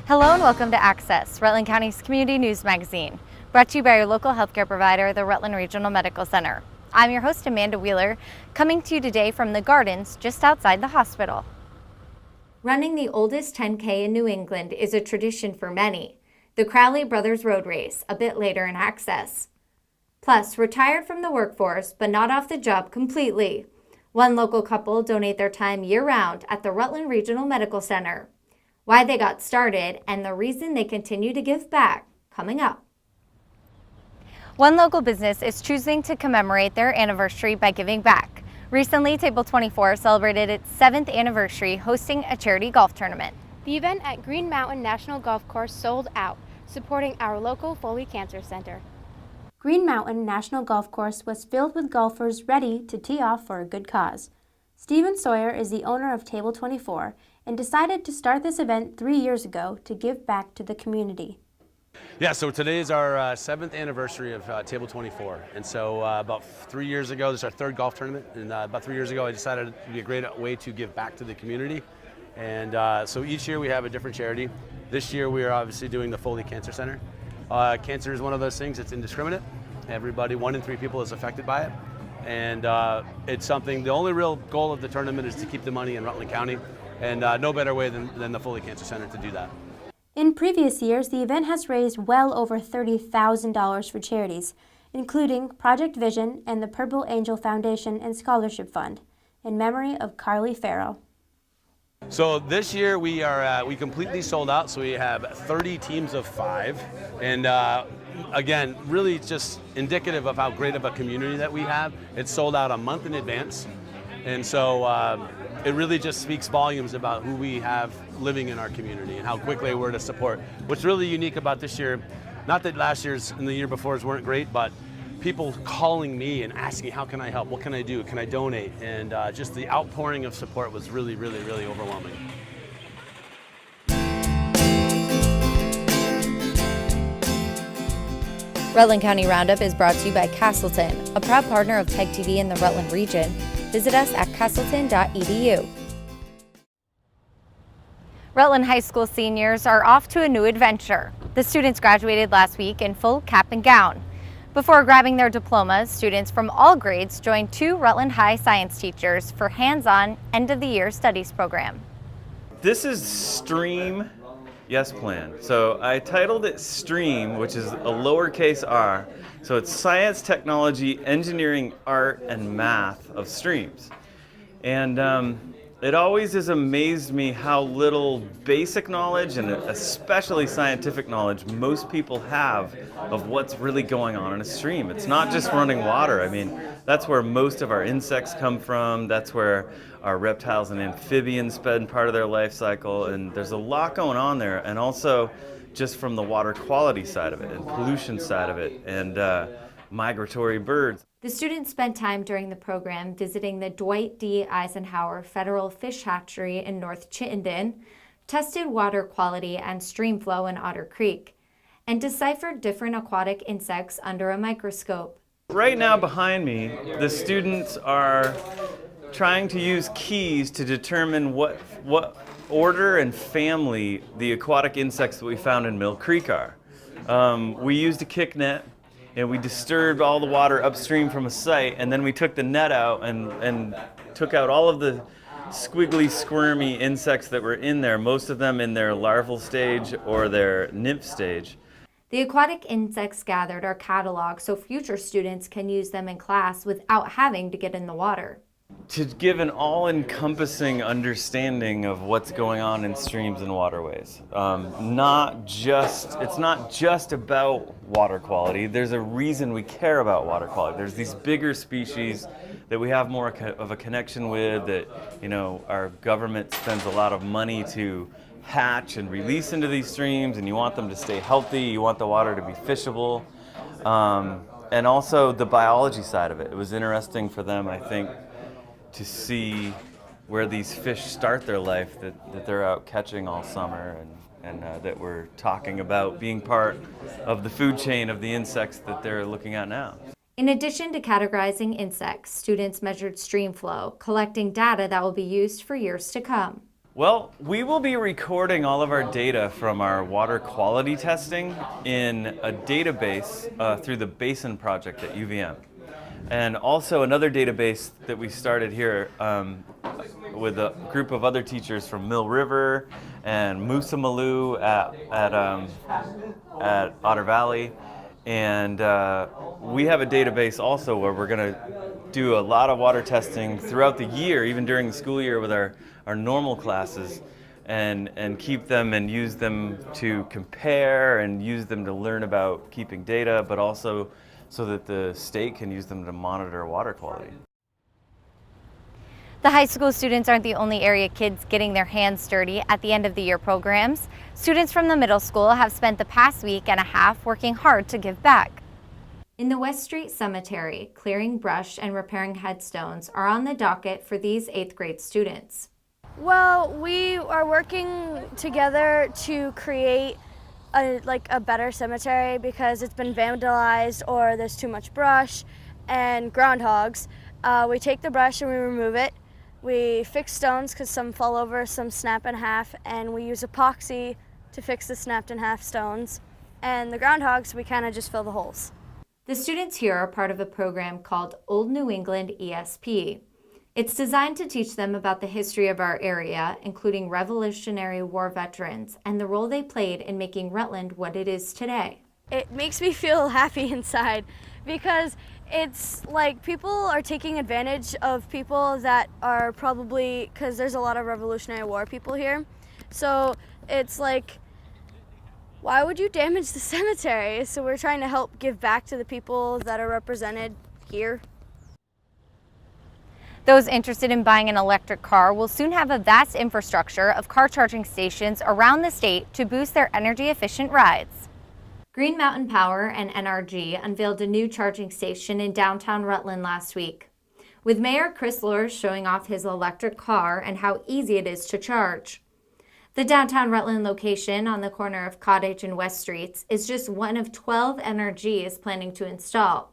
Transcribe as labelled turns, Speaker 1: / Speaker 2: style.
Speaker 1: Hello and welcome to Access, Rutland County's community news magazine, brought to you by your local healthcare provider, the Rutland Regional Medical Center. I'm your host, Amanda Wheeler, coming to you today from the gardens just outside the hospital. Running the oldest 10K in New England is a tradition for many. The Crowley Brothers Road Race, a bit later in Access. Plus, retired from the workforce, but not off the job completely. One local couple donate their time year-round at the Rutland Regional Medical Center. Why they got started and the reason they continue to give back, coming up. One local business is choosing to commemorate their anniversary by giving back. Recently, Table 24 celebrated its 7th anniversary hosting a charity golf tournament.
Speaker 2: The event at Green Mountain National Golf Course sold out, supporting our local Foley Cancer Center. Green Mountain National Golf Course was filled with golfers ready to tee off for a good cause. Stephen Sawyer is the owner of Table 24 and decided to start this event 3 years ago to give back to the community.
Speaker 3: Yeah, so today is our 7th anniversary of Table 24, and so about 3 years ago, this is our 3rd golf tournament, and about 3 years ago I decided it would be a great way to give back to the community, and so each year we have a different charity. This year we are obviously doing the Foley Cancer Center. Cancer is one of those things that's indiscriminate. Everybody, 1 in 3 people is affected by it, and it's something, the only real goal of the tournament is to keep the money in Rutland County, and no better way than the Foley Cancer Center to do that.
Speaker 2: In previous years, the event has raised well over $30,000 for charities, including Project Vision and the Purple Angel Foundation and Scholarship Fund, in memory of Carly Farrell.
Speaker 3: So this year we completely sold out, so we have 30 teams of 5, and again, really just indicative of how great of a community that we have. It's sold out a month in advance, and so it really just speaks volumes about who we have living in our community and how quickly we're to support. What's really unique about this year, not that last year's and the year before's weren't great, but people calling me and asking, how can I help? What can I do? Can I donate? And just the outpouring of support was really, really, really overwhelming.
Speaker 1: Rutland County Roundup is brought to you by Castleton, a proud partner of TEG TV in the Rutland region. Visit us at castleton.edu. Rutland High School seniors are off to a new adventure. The students graduated last week in full cap and gown. Before grabbing their diplomas, students from all grades joined 2 Rutland High science teachers for hands-on end-of-the-year studies program.
Speaker 4: This is STREAM Yes Plan. So I titled it STREAM, which is a lowercase r. So it's science, technology, engineering, art, and math of streams. And it always has amazed me how little basic knowledge, and especially scientific knowledge, most people have of what's really going on in a stream. It's not just running water. I mean, that's where most of our insects come from. That's where our reptiles and amphibians spend part of their life cycle. And there's a lot going on there. And also just from the water quality side of it and pollution side of it and migratory birds.
Speaker 1: The students spent time during the program visiting the Dwight D. Eisenhower Federal Fish Hatchery in North Chittenden, tested water quality and stream flow in Otter Creek, and deciphered different aquatic insects under a microscope.
Speaker 4: Right now behind me, the students are trying to use keys to determine what order and family the aquatic insects that we found in Mill Creek are. We used a kick net, and we disturbed all the water upstream from a site, and then we took the net out and took out all of the squiggly, squirmy insects that were in there, most of them in their larval stage or their nymph stage.
Speaker 1: The aquatic insects gathered are cataloged so future students can use them in class without having to get in the water.
Speaker 4: To give an all-encompassing understanding of what's going on in streams and waterways. It's not just about water quality. There's a reason we care about water quality. There's these bigger species that we have more of a connection with, that, you know, our government spends a lot of money to hatch and release into these streams, and you want them to stay healthy, you want the water to be fishable. And also the biology side of it. It was interesting for them, I think, to see where these fish start their life, that they're out catching all summer, and that we're talking about being part of the food chain of the insects that they're looking at now.
Speaker 1: In addition to categorizing insects, students measured stream flow, collecting data that will be used for years to come.
Speaker 4: Well, we will be recording all of our data from our water quality testing in a database through the Basin Project at UVM. And also another database that we started here with a group of other teachers from Mill River and Moosomaloo at Otter Valley. And we have a database also where we're going to do a lot of water testing throughout the year, even during the school year with our normal classes, and keep them and use them to compare and use them to learn about keeping data, but also so that the state can use them to monitor water quality.
Speaker 1: The high school students aren't the only area kids getting their hands dirty at the end of the year programs. Students from the middle school have spent the past week and a half working hard to give back. In the West Street Cemetery, clearing brush and repairing headstones are on the docket for these 8th grade students.
Speaker 5: Well, we are working together to create a better cemetery because it's been vandalized or there's too much brush and groundhogs. We take the brush and we remove it. We fix stones because some fall over, some snap in half, and we use epoxy to fix the snapped in half stones. And the groundhogs, we kind of just fill the holes.
Speaker 1: The students here are part of a program called Old New England ESP. It's designed to teach them about the history of our area, including Revolutionary War veterans, and the role they played in making Rutland what it is today.
Speaker 5: It makes me feel happy inside because it's like people are taking advantage of people that are probably, because there's a lot of Revolutionary War people here. So it's like, why would you damage the cemetery? So we're trying to help give back to the people that are represented here.
Speaker 1: Those interested in buying an electric car will soon have a vast infrastructure of car charging stations around the state to boost their energy-efficient rides. Green Mountain Power and NRG unveiled a new charging station in downtown Rutland last week, with Mayor Chris Lors showing off his electric car and how easy it is to charge. The downtown Rutland location on the corner of Cottage and West Streets is just one of 12 NRG is planning to install.